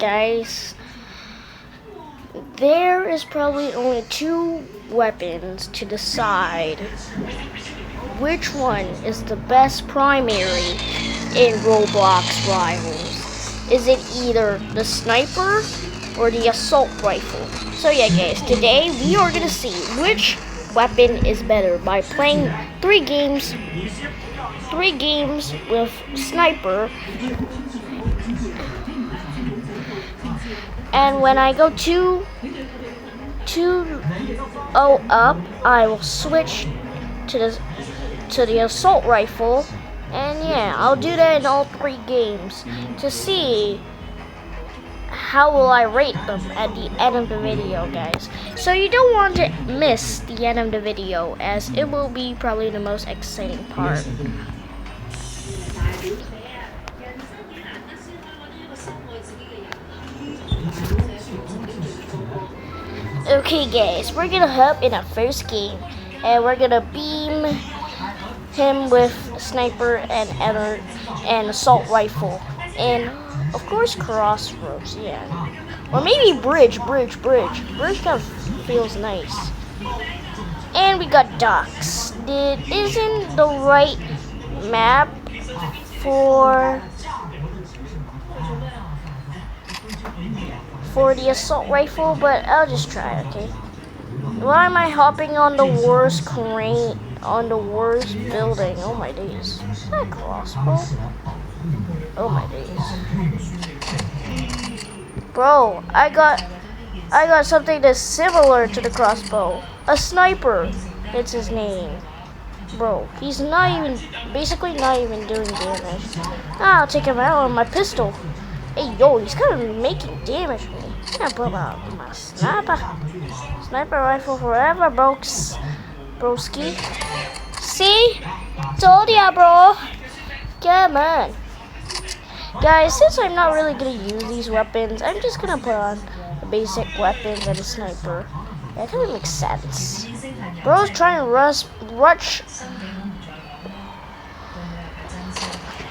guys, there is probably only two weapons to decide which one is the best primary in Roblox Rivals. Is it either the sniper or the assault rifle? So yeah guys, today we are gonna see which weapon is better by playing three games with sniper. And when I go 2-0 up, I will switch to the assault rifle. And yeah, I'll do that in all three games to see how will I rate them at the end of the video, guys. So you don't want to miss the end of the video, as it will be probably the most exciting part. Okay guys, we're gonna hop in our first game, and we're gonna beam him with sniper and assault rifle, and of course crossroads, yeah, or maybe bridge kind of feels nice. And we got docks. It isn't the right map for the assault rifle, but I'll just try, okay? Why am I hopping on the worst crane, on the worst building? Oh my days. Is that a crossbow? Oh my days. Bro, I got something that's similar to the crossbow. A sniper. It's his name. Bro, he's basically not even doing damage. I'll take him out with my pistol. Hey yo, he's kind of making damage to me. Yeah, put out my sniper rifle forever, broski. See? Told ya, bro. Come on. Guys, since I'm not really gonna use these weapons, I'm just gonna put on the basic weapons and a sniper. That kind of makes sense. Bro's trying to rush.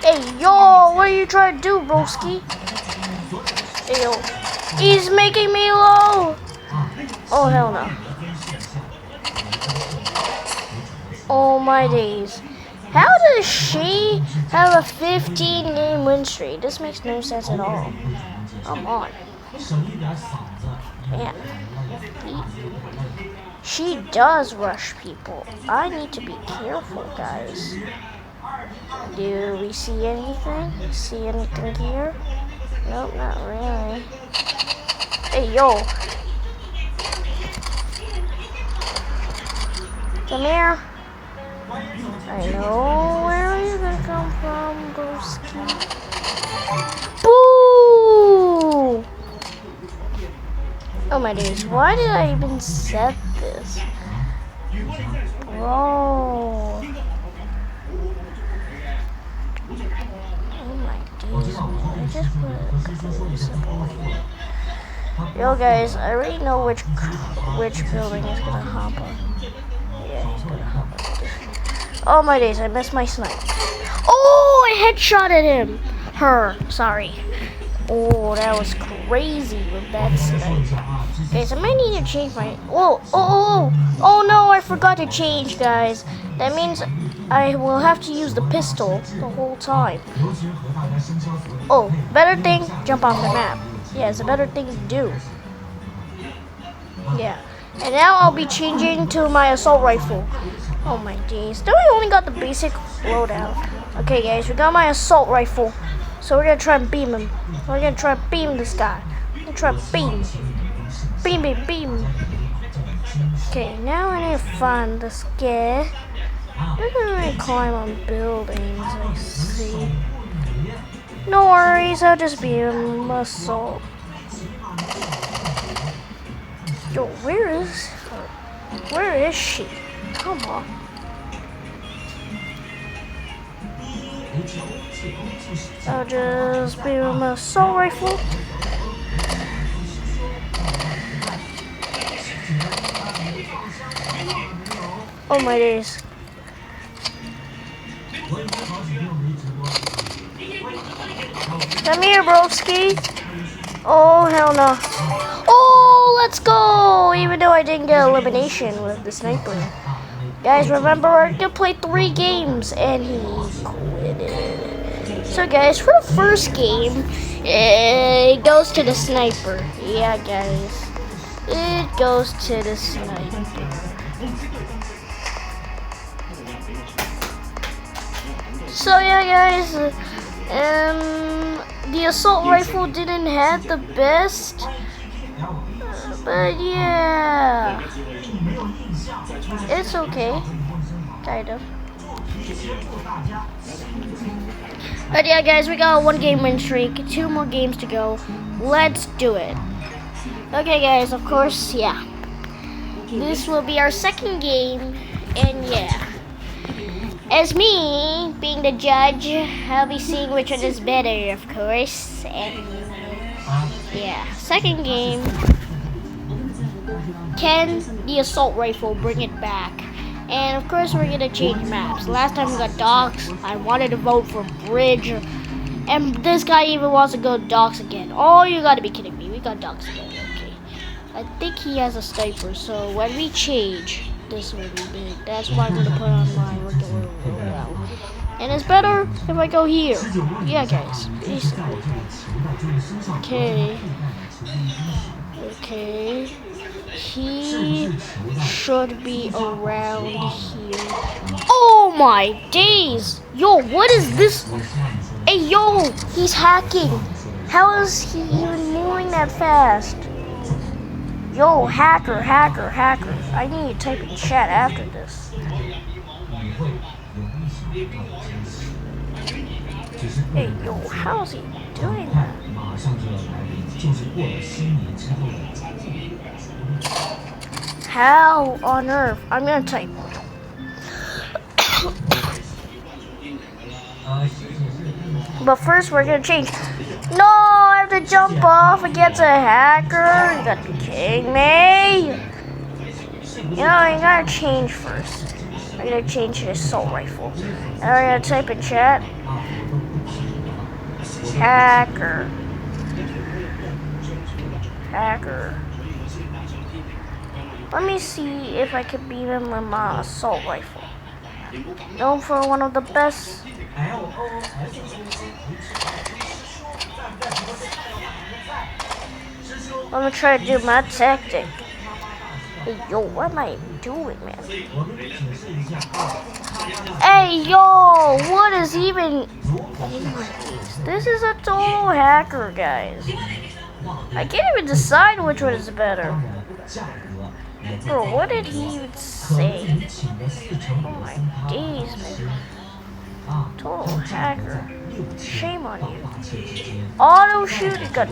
Hey, yo, what are you trying to do, broski? Hey, yo, he's making me low. Oh, hell no. Oh, my days. How does she have a 15-game win streak? This makes no sense at all. Come on. Man. She does rush people. I need to be careful, guys. Do we see anything? See anything here? Nope, not really. Hey, yo. Come here. I know where you're gonna come from, broski. Boo! Oh my days, why did I even set this? Bro. Oh my days, man. I just put it simple. Yo guys, I already know which building is gonna hop on. Yeah, he's gonna hop on. Oh my days, I missed my snipe. Oh, I headshotted him. Sorry. Oh, that was crazy with that snipe. Guys, I might need to change my... Oh no, I forgot to change, guys. That means I will have to use the pistol the whole time. Oh, better thing, jump off the map. Yeah, it's a better thing to do. Yeah. And now I'll be changing to my assault rifle. Oh my days. Then we only got the basic loadout. Okay guys, we got my assault rifle. So we're gonna try and beam him. We're gonna try and beam this guy. We're gonna try and beam. Beam. Okay, now I need to find this guy. We're gonna climb on buildings, I see. No worries, I'll just beam assault. Yo, where is she? Come on. I'll just be with my assault rifle. Oh my days. Come here, broski. Oh, hell no. Oh, let's go! Even though I didn't get elimination with the sniper. Guys, remember I could play 3 games and he quit. So guys, for the first game, it goes to the sniper. Yeah, guys. It goes to the sniper. So yeah, guys, the assault rifle didn't have the best, but yeah, it's okay, kind of. But yeah, guys, we got a 1 game win streak, 2 more games to go. Let's do it. Okay, guys, of course, yeah. This will be our 2nd game, and yeah. As me, being the judge, I'll be seeing which one is better, of course. And yeah, 2nd game. Can the assault rifle bring it back? And of course, we're gonna change maps. Last time we got docks. I wanted to vote for bridge, and this guy even wants to go docks again. Oh, you gotta be kidding me! We got docks again. Okay, I think he has a sniper. So when we change, this will be big. That's why I'm gonna put on my regular loadout. And it's better if I go here. Yeah, guys. Basically. Okay. He should be around here. Oh my days! Yo, what is this? Hey, yo, he's hacking. How is he even moving that fast? Yo, hacker. I need to type in chat after this. Hey, yo, how's he doing that? How on earth? I'm gonna type. But first, we're gonna change. No, I have to jump off against a hacker. You gotta be kidding me. You know, you gotta change first. I'm gonna change to the assault rifle. And I'm gonna type in chat. Hacker. Let me see if I can beat him with my assault rifle. Known for one of the best. Let me try to do my tactic. Hey, yo, what am I doing, man? Hey, yo, what is even... This is a total hacker, guys. I can't even decide which one is better. Bro, what did he even say? Oh my days, man. Total hacker. Shame on you. Auto shoot gun.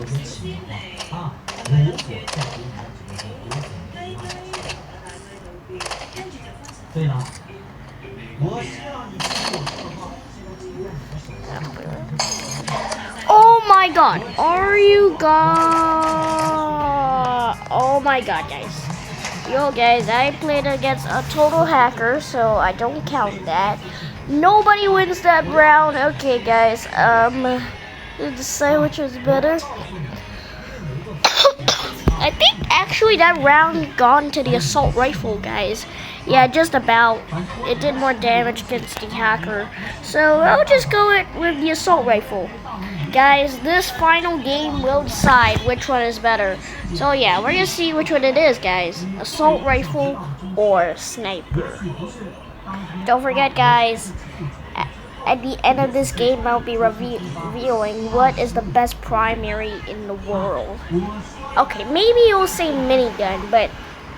Oh my god. Oh my god, guys. Yo, guys, I played against a total hacker, so I don't count that. Nobody wins that round. Okay, guys, decide which was better. I think actually that round gone to the assault rifle, guys. Yeah, just about. It did more damage against the hacker. So I'll just go with the assault rifle. Guys, this final game will decide which one is better. So yeah, we're gonna see which one it is, guys. Assault rifle or sniper. Don't forget, guys, at the end of this game, I'll be revealing what is the best primary in the world. Okay, maybe you'll say minigun, but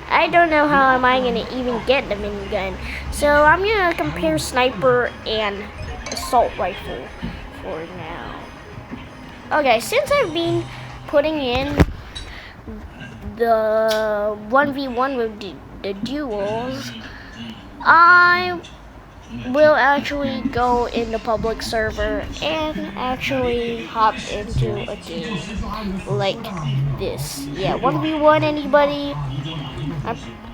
I don't know how am I gonna even get the minigun. So I'm gonna compare sniper and assault rifle for now. Okay, since I've been putting in the 1v1 with the duels, I will actually go in the public server and actually hop into a game like this. Yeah, 1v1 anybody.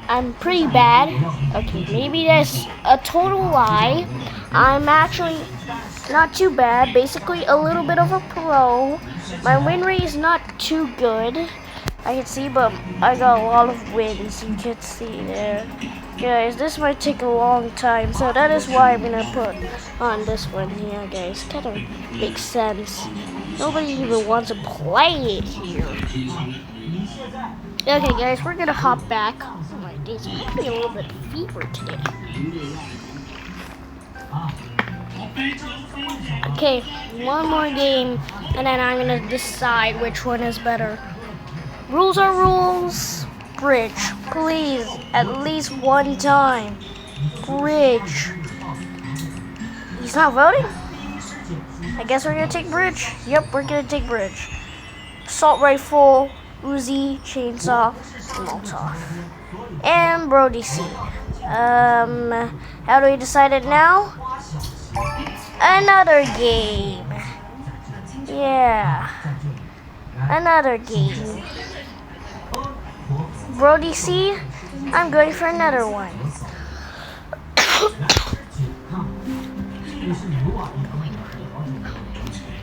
I'm pretty bad. Okay, maybe that's a total lie. I'm actually Not too bad. Basically a little bit of a pro. My win rate is not too good. I can see, but I got a lot of wins. You can see there. Guys, this might take a long time, so that is why I'm gonna put on this one here, guys. Kind of makes sense. Nobody even wants to play it here. Okay, guys, we're gonna hop back. Oh my days, I'm having a little bit of fever today. Okay, one more game, and then I'm gonna decide which one is better. Rules are rules. Bridge, please, at least one time. Bridge. He's not voting? I guess we're gonna take bridge. Yep, we're gonna take bridge. Assault rifle, Uzi, chainsaw, Molotov, and Brody C. How do we decide it now? Another game. Yeah. Another game. Brody C, I'm going for another one.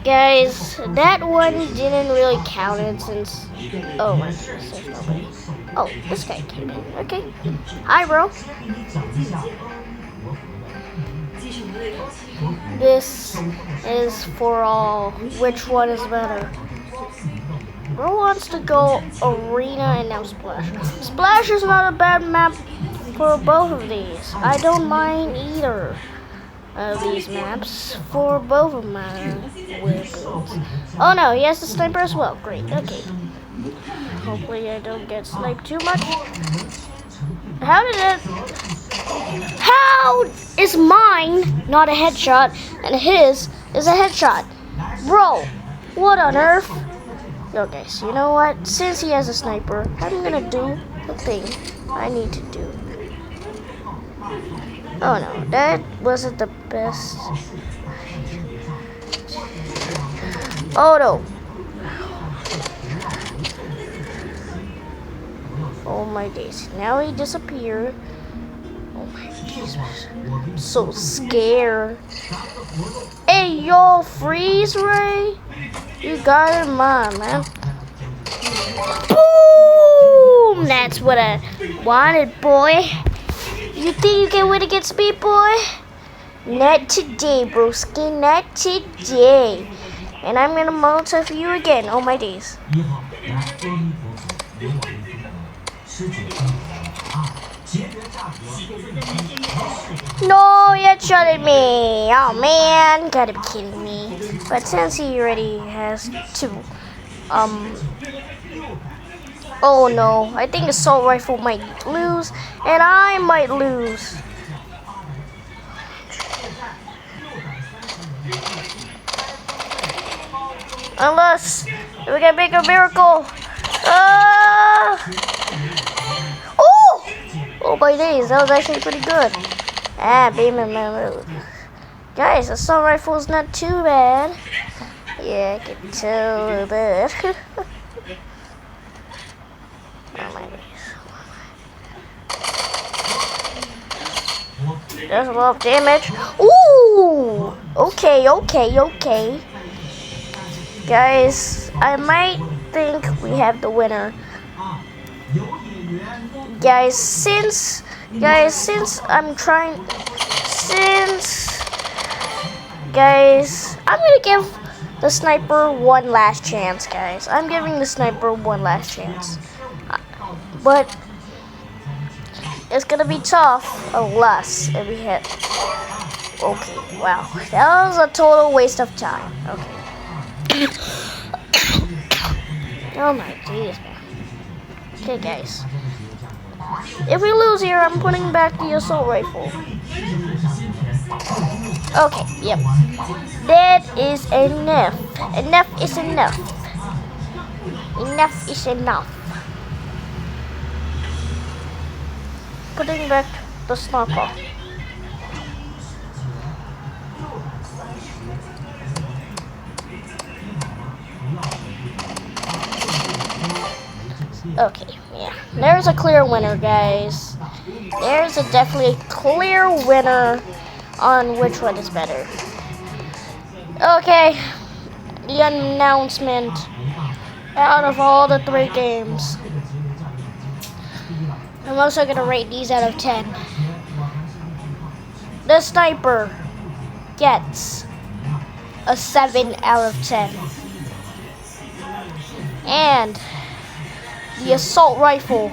Guys, that one didn't really count it since... Oh my goodness, there's nobody. Oh, this guy came in. Okay. Hi, bro. This is for all. Which one is better? Bro wants to go Arena and now Splash. Splash is not a bad map for both of these. I don't mind either of these maps for both of my weapons. Oh no, he has the sniper as well. Great, okay. Hopefully I don't get sniped too much. How did it... How is mine not a headshot and his is a headshot? Bro, what on earth? Okay, so you know what? Since he has a sniper, I'm gonna do the thing I need to do. Oh no, that wasn't the best. Oh no. Oh my days. Now he disappeared. Oh my Jesus. I'm so scared. Hey, yo, freeze ray. You got it, man. Boom! That's what I wanted, boy. You think you can win against me, boy? Not today, broski. Not today. And I'm gonna Molotov you again. Oh my days. No, you shot at me. Oh man, gotta be kidding me. But since he already has two, oh no, I think assault rifle might lose, and I might lose. Unless we can make a miracle. Oh! Oh my days, that was actually pretty good. Beam and move. Guys, the assault rifle is not too bad. Yeah, I can tell that. Oh my days. There's a lot of damage. Ooh! Okay. Guys, I might think we have the winner. Guys, I'm gonna give the sniper one last chance, guys. I'm giving the sniper one last chance. But it's gonna be tough unless if we hit. Okay, wow. That was a total waste of time. Okay. Oh my jeez, man. Okay, guys. If we lose here, I'm putting back the assault rifle. Okay, yep. That is enough. Enough is enough. Enough is enough. Putting back the sniper. Okay, yeah. There's a clear winner, guys. There's a definitely clear winner on which one is better. Okay, the announcement. Out of all the 3 games, I'm also gonna rate these out of 10. The sniper gets a 7 out of 10. And the assault rifle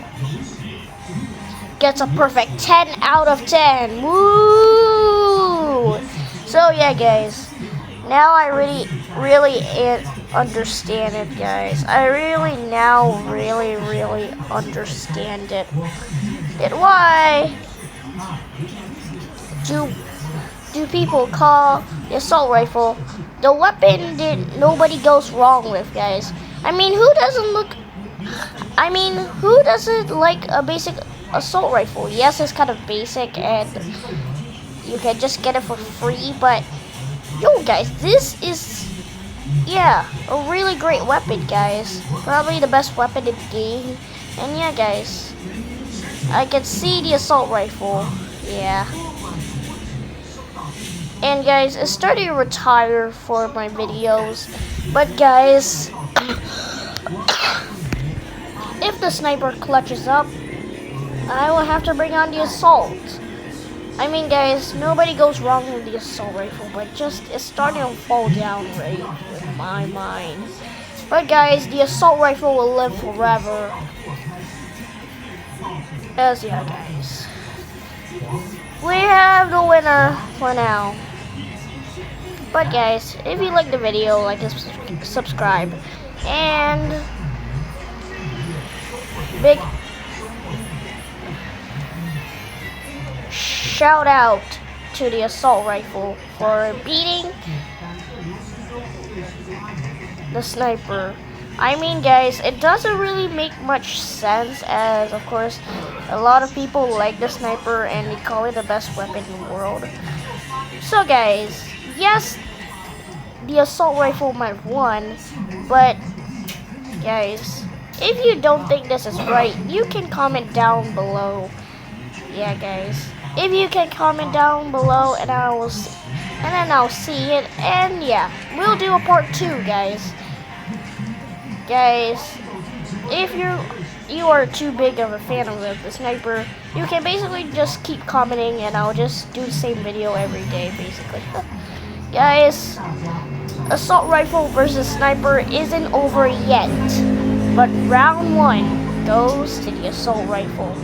gets a perfect 10 out of 10. Woo! So yeah, guys. Now I really understand it, guys. I really understand it. And why do people call the assault rifle the weapon that nobody goes wrong with, guys? I mean, who doesn't like a basic assault rifle? Yes, it's kind of basic and you can just get it for free, but yo, guys, this is, yeah, a really great weapon, guys. Probably the best weapon in the game. And yeah, guys, I can see the assault rifle. Yeah. And guys, it's starting to retire for my videos. But guys, if the sniper clutches up, I will have to bring on the assault. I mean, guys, nobody goes wrong with the assault rifle, but just it's starting to fall down right with my mind. But guys, the assault rifle will live forever. As yeah, guys, we have the winner for now. But guys, if you like the video, like and subscribe, and big shout out to the assault rifle for beating the sniper. I mean, guys, it doesn't really make much sense, as of course a lot of people like the sniper and they call it the best weapon in the world. So guys, yes, the assault rifle might have won, but guys, if you don't think this is right, you can comment down below. Yeah, guys, if you can comment down below, and then I'll see it, and yeah, we'll do a part 2, guys. Guys, if you are too big of a fan of the sniper, you can basically just keep commenting, and I'll just do the same video every day, basically. Guys, assault rifle versus sniper isn't over yet, but round 1 goes to the assault rifle.